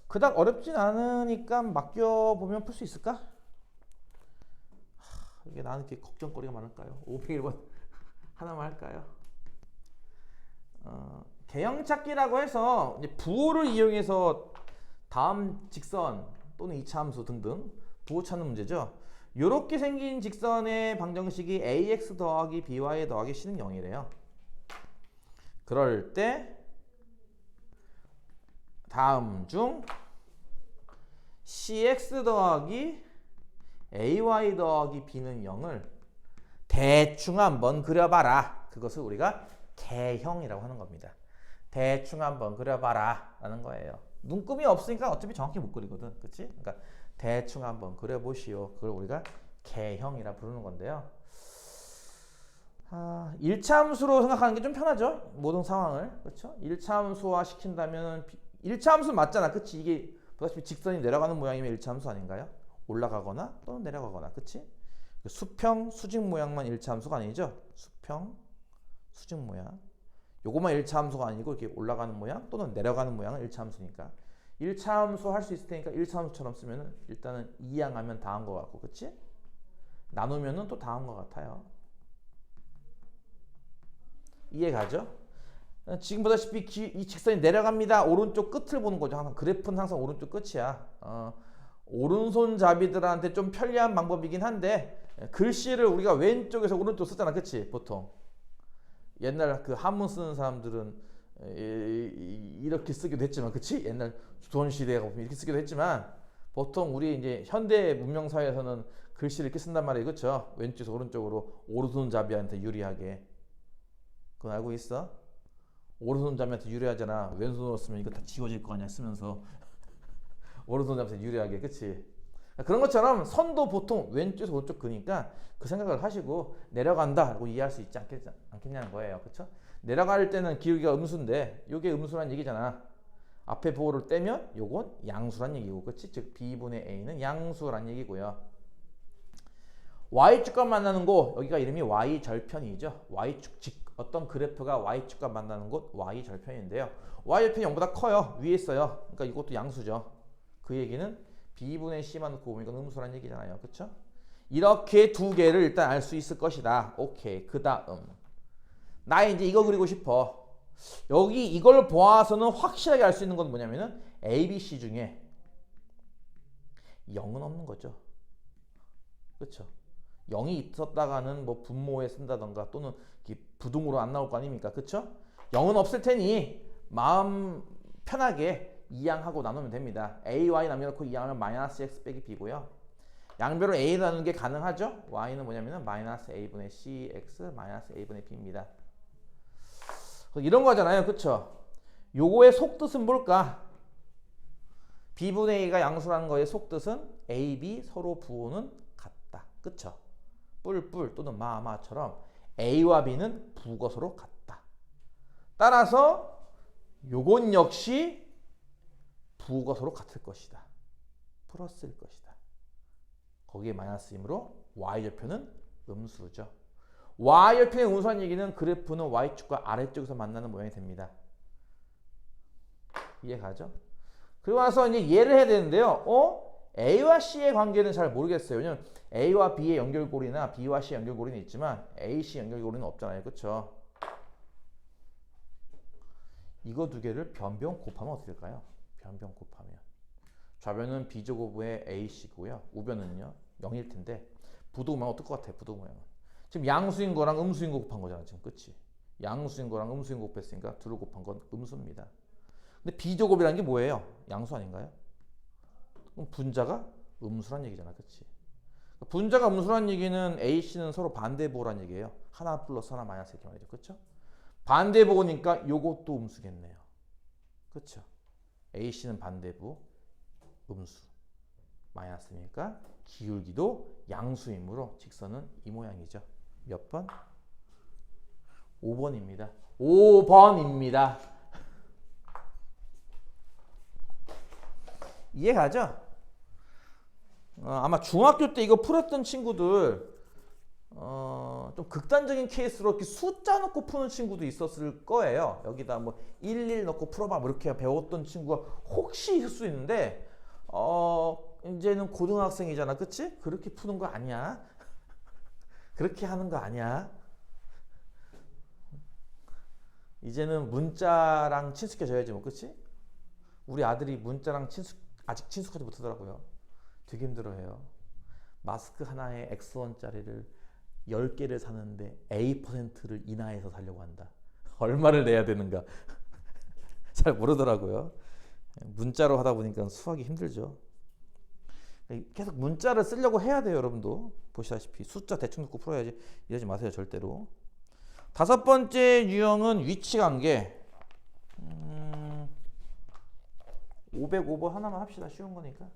그닥 어렵진 않으니까 맡겨보면 풀 수 있을까? 이게 나는 이렇게 걱정거리가 많을까요? 501번 하나만 할까요? 개형 찾기라고 해서 이제 부호를 이용해서 다음 직선 또는 이차 함수 등등 부호 찾는 문제죠. 이렇게 생긴 직선의 방정식이 ax 더하기 by 더하기 c는 0이래요. 그럴 때 다음 중 cx 더하기 ay 더하기 b는 0을 대충 한번 그려봐라. 그것을 우리가 개형이라고 하는 겁니다. 대충 한번 그려봐라 라는 거예요. 눈금이 없으니까 어차피 정확히 못 그리거든. 그치? 그러니까 대충 한번 그려보시오. 그걸 우리가 개형이라 부르는 건데요. 1차 함수로 생각하는 게 좀 편하죠. 모든 상황을. 그렇죠? 1차 함수화 시킨다면 1차 함수 맞잖아. 그치? 이게 보다시피 직선이 내려가는 모양이면 1차 함수 아닌가요? 올라가거나 또는 내려가거나. 그치? 수평, 수직 모양만 1차 함수가 아니죠. 수평, 수직 모양. 요것만 1차 함수가 아니고 이렇게 올라가는 모양 또는 내려가는 모양은 1차 함수니까 1차 함수 할 수 있을 테니까 1차 함수처럼 쓰면은 일단은 이항하면 다 한 것 같고, 그치? 나누면은 또 다 한 것 같아요. 이해가죠? 지금 보다시피 이 직선이 내려갑니다. 오른쪽 끝을 보는 거죠. 항상 그래프는 항상 오른쪽 끝이야. 오른손잡이들한테 좀 편리한 방법이긴 한데 글씨를 우리가 왼쪽에서 오른쪽 쓰잖아. 그치? 보통 옛날 그 한문 쓰는 사람들은 이렇게 쓰기도 했지만, 그치? 옛날 조선시대에 보면 이렇게 쓰기도 했지만 보통 우리 이제 현대 문명 사회에서는 글씨를 이렇게 쓴단 말이에요. 그쵸? 왼쪽에서 오른쪽으로 오른손잡이한테 유리하게. 그건 알고 있어? 오른손잡이한테 유리하잖아. 왼손으로 쓰면 이거 다 지워질 거 아니야 쓰면서. 오른손잡이한테 유리하게. 그치? 그런 것처럼 선도 보통 왼쪽에서 오른쪽 그니까 그 생각을 하시고 내려간다고 이해할 수 있지 않겠냐는 거예요. 그쵸? 내려갈 때는 기울기가 음수인데 요게 음수란 얘기잖아. 앞에 보호를 떼면 요건 양수란 얘기고, 그치? 즉 b분의 a는 양수란 얘기고요. y축과 만나는 곳, 여기가 이름이 y절편이죠. y축, 어떤 그래프가 y축과 만나는 곳 y절편인데요. y절편이 0보다 커요. 위에 있어요. 그러니까 이것도 양수죠. 그 얘기는 b분의 c만 놓고 보면 이건 음수란 얘기잖아요. 그쵸? 이렇게 두 개를 일단 알 수 있을 것이다. 오케이. 그 다음 나 이제 이거 그리고 싶어. 여기 이걸 보아서는 확실하게 알 수 있는 건 뭐냐면은 A, B, C 중에 0은 없는 거죠. 그렇죠? 0이 있었다가는 뭐 분모에 쓴다던가 또는 부등으로 안 나올 거 아닙니까? 그렇죠? 0은 없을 테니 마음 편하게 이항하고 나누면 됩니다. A, Y 남겨놓고 이항하면 마이너스 X 빼기 B고요. 양배로 A 나누는 게 가능하죠? Y는 뭐냐면은 마이너스 A분의 CX 마이너스 A분의 B입니다. 이런 거잖아요. 그쵸? 요거의 속뜻은 뭘까? B분의 A가 양수라는 거의 속뜻은 A, B 서로 부호는 같다. 그쵸? 뿔뿔 또는 마마처럼 A와 B는 부호가 서로 같다. 따라서 요건 역시 부호가 서로 같을 것이다. 플러스일 것이다. 거기에 마이너스이므로 Y절편은 음수죠. Y절편의 음수한 얘기는 그래프는 Y축과 아래쪽에서 만나는 모양이 됩니다. 이해가죠? 그리고 나서 이제 예를 해야 되는데요. A와 C의 관계는 잘 모르겠어요. 왜냐면 A와 B의 연결고리나 B와 C의 연결고리는 있지만 A, C 연결고리는 없잖아요. 그쵸? 이거 두 개를 변변 곱하면 어떻게 될까요? 변변 곱하면 좌변은 B제곱의 AC고요. 우변은요 0일 텐데 부등호면 어떨 것 같아요? 부등호면 지금 양수인 거랑 음수인 거 곱한 거잖아. 지금 그치? 양수인 거랑 음수인 거 곱했으니까 둘을 곱한 건 음수입니다. 근데 B제곱이라는 게 뭐예요? 양수 아닌가요? 그럼 분자가 음수란 얘기잖아. 그치? 분자가 음수란 얘기는 AC는 서로 반대부호란 얘기예요. 하나 플러스 하나 마이너스 이렇게 말이죠. 그쵸? 반대부호니까 요것도 음수겠네요. 그쵸? AC는 반대부 음수 마이너스니까 기울기도 양수이므로 직선은 이 모양이죠. 몇 번? 5번입니다. 5번입니다. 이해가죠? 아마 중학교 때 이거 풀었던 친구들 좀 극단적인 케이스로 이렇게 숫자 넣고 푸는 친구도 있었을 거예요. 여기다 뭐 11 넣고 풀어봐 뭐 이렇게 배웠던 친구가 혹시 있을 수 있는데 이제는 고등학생이잖아, 그치? 그렇게 푸는 거 아니야. 그렇게 하는 거 아니야. 이제는 문자랑 친숙해져야지 뭐, 그치? 우리 아들이 문자랑 아직 친숙하지 못하더라고요. 되게 힘들어해요. 마스크 하나에 X1짜리를 10개를 사는데 A%를 인하해서 사려고 한다. 얼마를 내야 되는가 잘 모르더라고요. 문자로 하다 보니까 수학이 힘들죠. 계속 문자를 쓰려고 해야 돼요. 여러분도 보시다시피 숫자 대충 넣고 풀어야지. 이러지 마세요 절대로. 다섯 번째 유형은 위치관계. 505번 하나만 합시다. 쉬운 거니까.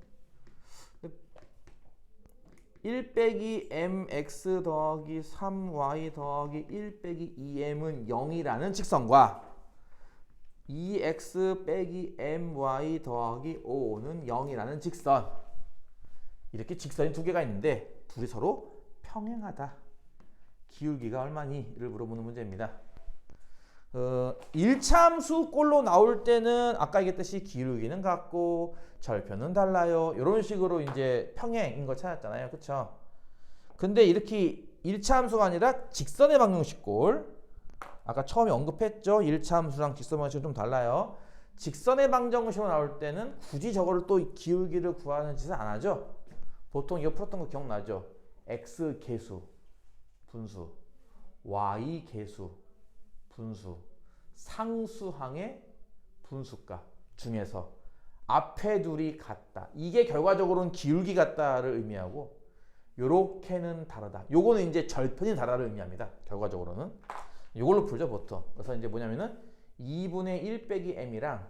1 빼기 mx 더하기 3y 더하기 1 빼기 2m은 0이라는 직선과 2x 빼기 my 더하기 5는 0이라는 직선. 이렇게 직선이 두 개가 있는데 둘이 서로 평행하다. 기울기가 얼마니?를 물어보는 문제입니다. 1차함수 꼴로 나올 때는 아까 얘기했듯이 기울기는 같고 절편은 달라요. 이런 식으로 이제 평행인 걸 찾았잖아요. 그쵸? 근데 이렇게 1차함수가 아니라 직선의 방정식 꼴. 아까 처음에 언급했죠. 1차함수랑 직선 방정식은 좀 달라요. 직선의 방정식으로 나올 때는 굳이 저거를 또 기울기를 구하는 짓을 안 하죠. 보통 이거 풀었던 거 기억나죠? x 계수 분수, y 계수 분수, 상수항의 분수값 중에서 앞에 둘이 같다. 이게 결과적으로는 기울기 같다를 의미하고 요렇게는 다르다. 요거는 이제 절편이 다르다를 의미합니다. 결과적으로는. 요걸로 풀죠 보통. 그래서 이제 뭐냐면은 2분의 1 빼기 m이랑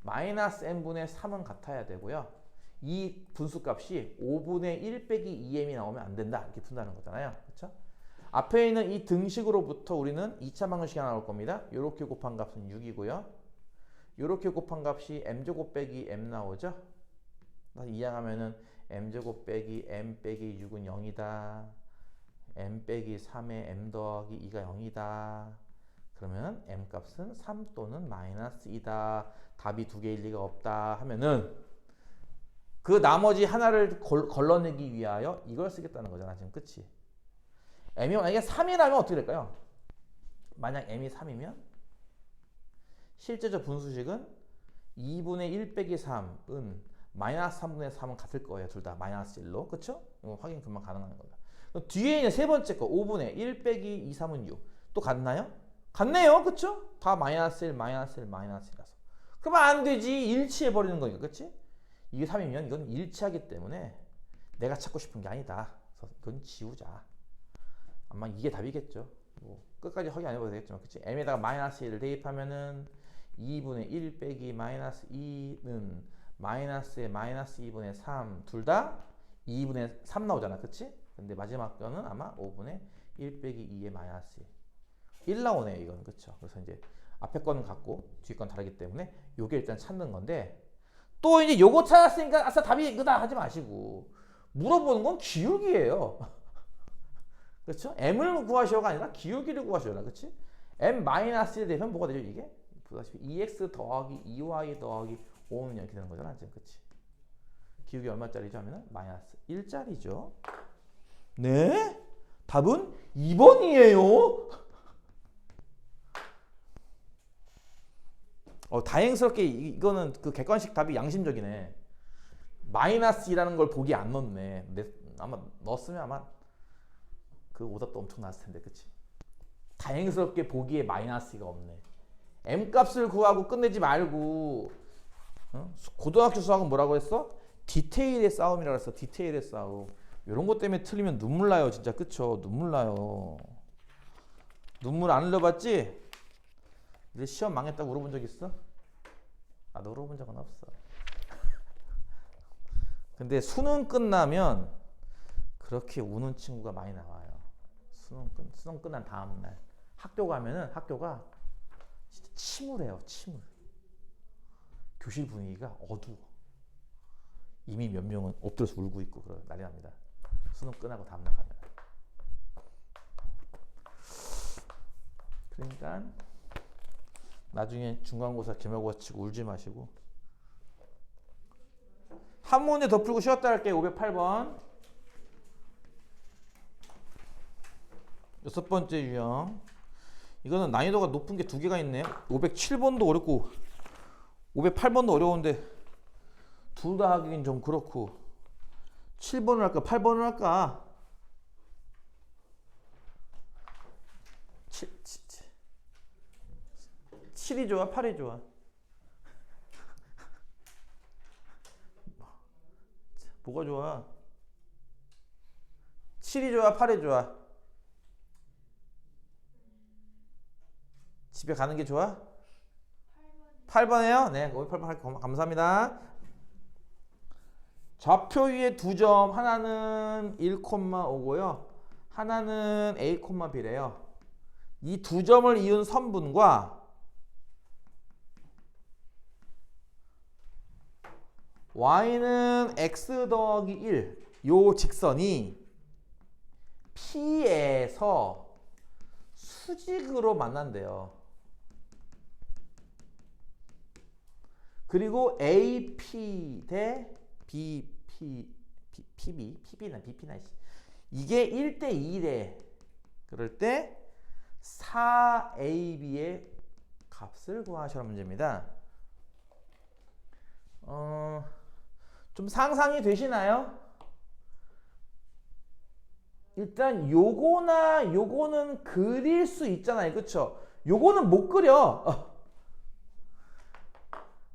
마이너스 m분의 3은 같아야 되고요. 이 분수값이 5분의 1 빼기 2m이 나오면 안 된다. 이렇게 푼다는 거잖아요. 그렇죠? 앞에 있는 이 등식으로부터 우리는 2차 방정식이 나올 겁니다. 요렇게 곱한 값은 6이고요. 요렇게 곱한 값이 m제곱 빼기 m 나오죠. 이항하면은 m제곱 빼기 m 빼기 6은 0이다. m 빼기 3에 m 더하기 2가 0이다. 그러면 m 값은 3 또는 마이너스 2다. 답이 두 개일 리가 없다 하면은 그 나머지 하나를 걸러내기 위하여 이걸 쓰겠다는 거잖아. 지금 그치? m이 만약에 3이라면 어떻게 될까요? 만약 m이 3이면 실제적 분수식은 2분의 1 빼기 3은 마이너스 3분의 3은 같을 거예요. 둘 다 마이너스 1로. 그쵸? 이거 확인 금방 가능한 거다. 뒤에 있는 세 번째 거 5분의 1 빼기 2, 3은 6. 또 같나요? 같네요. 그쵸? 다 마이너스 1, 마이너스 1, 마이너스 1이라서. 그러면 안 되지. 일치해버리는 거니까. 그치? 이게 3이면 이건 일치하기 때문에 내가 찾고 싶은 게 아니다. 그래서 이건 지우자. 아마 이게 답이겠죠. 뭐 끝까지 확인 안 해봐도 되겠지만, 그치? m에다가 마이너스 1을 대입하면은 2분의 1 빼기 마이너스 2는 마이너스에 마이너스 2분의 3 둘 다 2분의 3 나오잖아. 그치? 근데 마지막 거는 아마 5분의 1 빼기 2의 마이너스 1 나오네요. 이건. 그쵸? 그래서 이제 앞에 거는 같고 뒤에 건 다르기 때문에 요게 일단 찾는 건데, 또 이제 요거 찾았으니까 아싸 답이 이거다 하지 마시고 물어보는 건 기울기예요. 그렇죠? m을 구하시오가 아니라 기울기를 구하시오라. 그렇지? m-1에 대면 뭐가 되죠? 이게 보다시피 2x 더하기 2y 더하기 5는 이렇게 되는 거잖아. 지금. 그렇지? 기울기 얼마짜리죠? 하면은 마이너스 1짜리죠. 네? 답은 2번이에요. 다행스럽게 이거는 그 객관식 답이 양심적이네. 마이너스 2라는 걸 보기 안 넣네. 아마 넣었으면 아마 그 오답도 엄청 나왔을 텐데. 그치? 다행스럽게 보기에 마이너스 2가 없네. m 값을 구하고 끝내지 말고, 고등학교 수학은 뭐라고 했어? 디테일의 싸움이라고 했어. 디테일의 싸움. 이런 것 때문에 틀리면 눈물 나요. 진짜. 그쵸? 눈물 나요. 눈물 안 흘려봤지? 이제 시험 망했다고 울어본 적 있어? 나도 울어본 적은 없어. 근데 수능 끝나면 그렇게 우는 친구가 많이 나와요. 수능 끝난 다음날 학교 가면은 학교가 진짜 침울해요. 침울. 교실 분위기가 어두워. 이미 몇 명은 엎드려서 울고 있고 그런 난리 납니다. 수능 끝나고 다음날 가면. 그러니까 나중에 중간고사 기말고사 치고 울지 마시고 한 문제 더 풀고 쉬었다 할게요. 508번 여섯 번째 유형. 이거는 난이도가 높은 게 두 개가 있네요. 507번도 어렵고 508번도 어려운데 둘 다 하기는 좀 그렇고 7번을 할까 8번을 할까. 7이 좋아 8이 좋아. 뭐가 좋아? 7이 좋아 8이 좋아? 집에 가는 게 좋아? 8번이에요? 네, 8번 감사합니다. 좌표 위에 두 점, 하나는 1,5고요. 하나는 A, B래요. 이 두 점을 이은 선분과 y는 x 더하기 1, 요 직선이 P에서 수직으로 만난대요. 그리고 AP 대 PB나 BP나 이게 1대2래. 그럴 때 4AB의 값을 구하시라는 문제입니다. 좀 상상이 되시나요? 일단 요거나 요거는 그릴 수 있잖아요. 그쵸? 요거는 못 그려.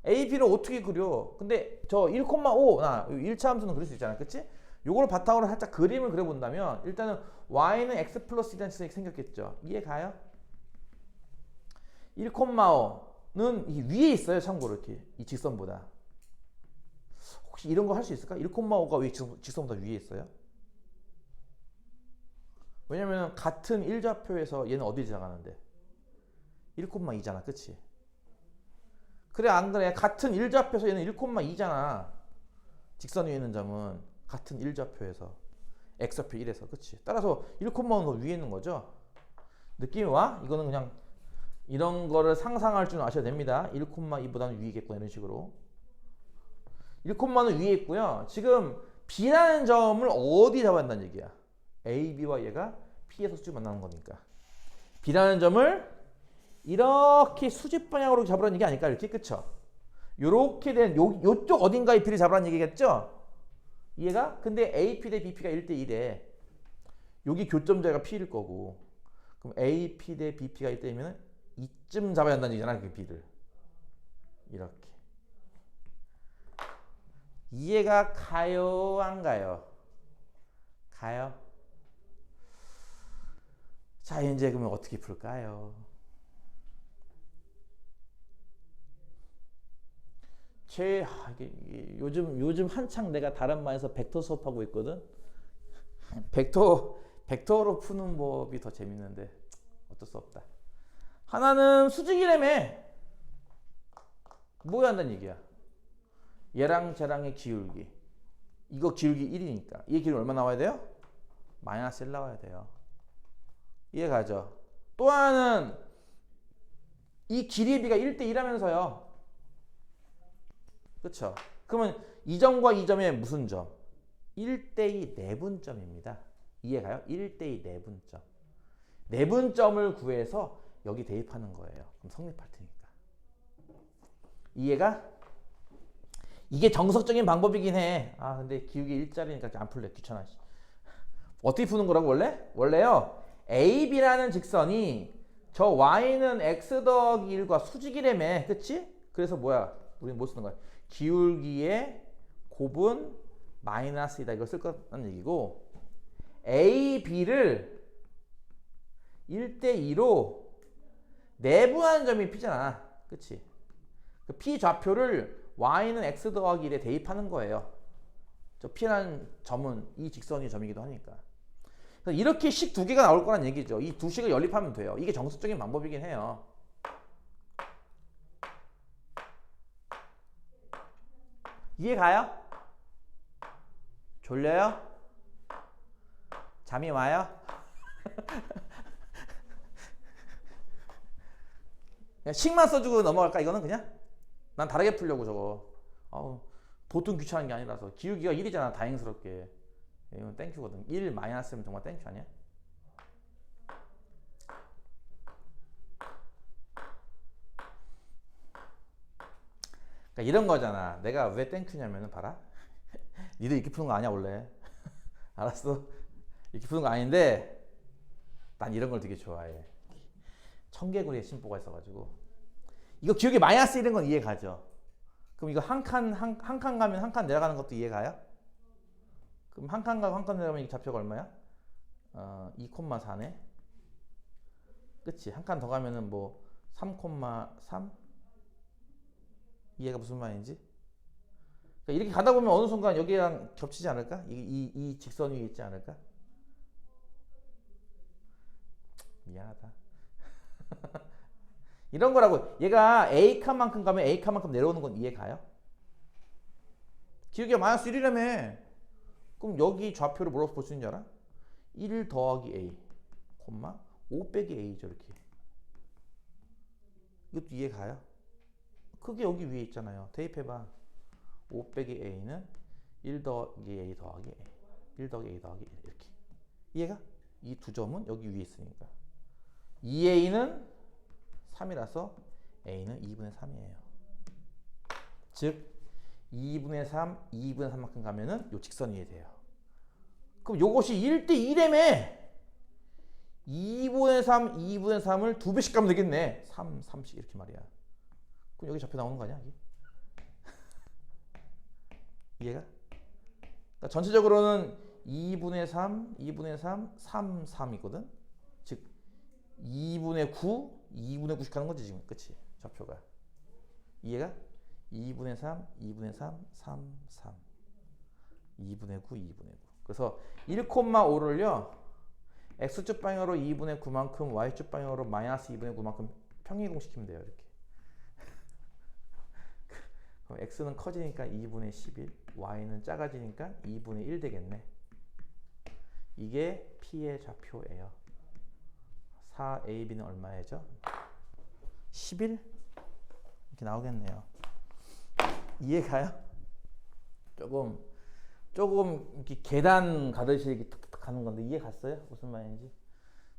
AB를 어떻게 그려? 근데 저 1,5나 1차 함수는 그릴 수 있잖아요. 그치? 요걸 바탕으로 살짝 그림을 그려본다면 일단은 y는 x 플러스 1이라는 직선이 생겼겠죠. 이해 가요? 1,5는 이 위에 있어요. 참고로 이렇게 이 직선보다. 혹시 이런 거 할 수 있을까? 1,5가 왜 직선보다 위에 있어요? 왜냐면 같은 일좌표에서 얘는 어디 지나가는데? 1,2잖아. 그치? 그래 안 그래? 같은 일좌표에서 얘는 1,2잖아. 직선 위에 있는 점은 같은 일좌표에서 x좌표 1에서 그치? 따라서 1,5는 더 위에 있는 거죠. 느낌이 와? 이거는 그냥 이런 거를 상상할 줄 아셔야 됩니다. 1,2보다는 위에 있겠구나 이런 식으로. 1,는 위에 있고요. 지금 B라는 점을 어디 잡아야 한다는 얘기야? A, B와 얘가 P에서 수직 만나는 거니까. B라는 점을 이렇게 수직 방향으로 잡으라는 얘기 아닐까? 이렇게 그쵸? 요렇게 된 요쪽 어딘가에 B를 잡으라는 얘기겠죠? 이해가? 근데 AP 대 BP가 1대1에 여기 교점자가 P일 거고 그럼 AP 대 BP가 1대1이면 이쯤 잡아야 한다는 얘기잖아. 그 B를 이렇게. 이해가 가요? 안 가요? 가요? 자 이제 그러면 어떻게 풀까요? 요즘 한창 내가 다른 반에서 벡터 수업하고 있거든. 벡터로 푸는 법이 더 재밌는데 어쩔 수 없다. 하나는 수직이라며. 뭐 한다는 얘기야? 얘랑 쟤랑의 기울기. 이거 기울기 1이니까 이 기울기 얼마 나와야 돼요? 마이너스 1 나와야 돼요. 이해가죠? 또 하나는 이 길이의 비가 1대1 하면서요. 그쵸? 그러면 이 점과 이 점의 무슨 점? 1대2 내분점입니다. 이해가요? 1대2 내분점. 내분점을 구해서 여기 대입하는 거예요. 그럼 성립할 테니까. 이해가? 이게 정석적인 방법이긴 해. 아 근데 기울기 1짜리니까 안 풀래. 귀찮아. 어떻게 푸는 거라고 원래? 원래요. AB라는 직선이 저 y는 x 더하기 1과 수직이라며. 그치? 그래서 뭐야? 우리는 뭐 쓰는 거야? 기울기의 곱은 마이너스 2다. 이걸 쓸 거라는 얘기고 AB를 1대2로 내분하는 점이 P잖아. 그치? 그 P 좌표를 y는 x 더하기 1에 대입하는 거예요. 저 P라는 점은 이 직선이 점이기도 하니까. 그래서 이렇게 식 두 개가 나올 거란 얘기죠. 이 두 식을 연립하면 돼요. 이게 정석적인 방법이긴 해요. 이해 가요? 졸려요? 잠이 와요? 그냥 식만 써주고 넘어갈까? 이거는 그냥 난 다르게 풀려고 저거. 보통 귀찮은 게 아니라서. 기울기가 1이잖아 다행스럽게. 이건 땡큐거든. 1 마이너스면 정말 땡큐 아니야? 그러니까 이런 거잖아. 내가 왜 땡큐냐면은 봐라. 니들 이렇게 푸는 거 아니야 원래. 알았어? 이렇게 푸는 거 아닌데 난 이런 걸 되게 좋아해. 청개구리의 심보가 있어가지고. 이거 기울기 마이너스 1인 건 이해가죠? 그럼 이거 한 칸 가면 한 칸 내려가는 것도 이해가요? 그럼 한 칸 가고 한 칸 내려가면 이 좌표가 얼마야? 2,4네. 그치? 한 칸 더 가면은 뭐 3,3? 이해가 무슨 말인지? 그러니까 이렇게 가다 보면 어느 순간 여기랑 겹치지 않을까? 이 직선 위에 있지 않을까? 미안하다. 이런 거라고. 얘가 A칸만큼 가면 A칸만큼 내려오는 건 이해가요? 기울기가 마이너스 1이라며. 그럼 여기 좌표를 뭐라고 볼 수 있는 줄 알아? 1 더하기 A, 5 빼기 A죠 이렇게. 이것도 이해가요? 크게 여기 위에 있잖아요. 대입해봐. 5 빼기 A는 1 더하기 A 더하기 A, 1 더하기 A 더하기 1 이렇게. 이해가? 이 두 점은 여기 위에 있으니까. 2A는 3이라서 A는 2분의 3이에요. 즉 2분의 3, 2분의 3만큼 가면은 요 직선이 이해돼요. 그럼 요것이 1대 2라며. 2분의 3, 2분의 3을 2배씩 가면 되겠네. 3, 3씩 이렇게 말이야. 그럼 여기 좌표 나오는 거 아니야? 이해가? 그러니까 전체적으로는 2분의 3, 2분의 3, 3, 3이거든. 즉 2분의 9, 2분의 9씩 가는 거지 지금. 그치? 좌표가. 이해가? 2분의 3, 2분의 3, 3, 3. 2분의 9, 2분의 9. 그래서 1,5를요. x축 방향으로 2분의 9만큼 y축 방향으로 마이너스 2분의 9만큼 평이동시키면 돼요. 이렇게. 그럼 x는 커지니까 2분의 11, y는 작아지니까 2분의 1 되겠네. 이게 p의 좌표예요. 4ab는 얼마예요? 11? 이렇게 나오겠네요. 이해가요? 조금 이렇게 계단 가듯이 이렇게 툭툭 가는 건데 이해 갔어요? 무슨 말인지?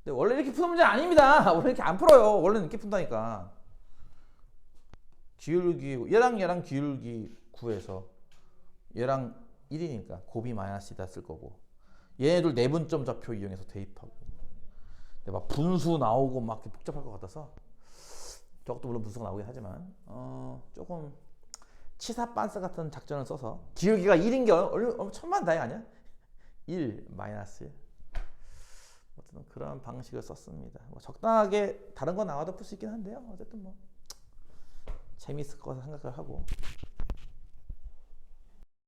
근데 원래 이렇게 푸는 문제 아닙니다. 원래 이렇게 안 풀어요. 원래는 이렇게 푼다니까. 기울기 얘랑 기울기 구해서 얘랑 1이니까 곱이 마이너스이다 쓸 거고 얘네들 내분점 좌표 이용해서 대입하고 근데 막 분수 나오고 막 이렇게 복잡할 것 같아서 저것도 물론 분수가 나오긴 하지만 조금 치사 빤스 같은 작전을 써서 기울기가 1인 게 천만다행 아니야? 1 마이너스 1 어쨌든 그런 방식을 썼습니다. 뭐 적당하게 다른 거 나와도 풀 수 있긴 한데요. 어쨌든 뭐 재미있을 거라 생각을 하고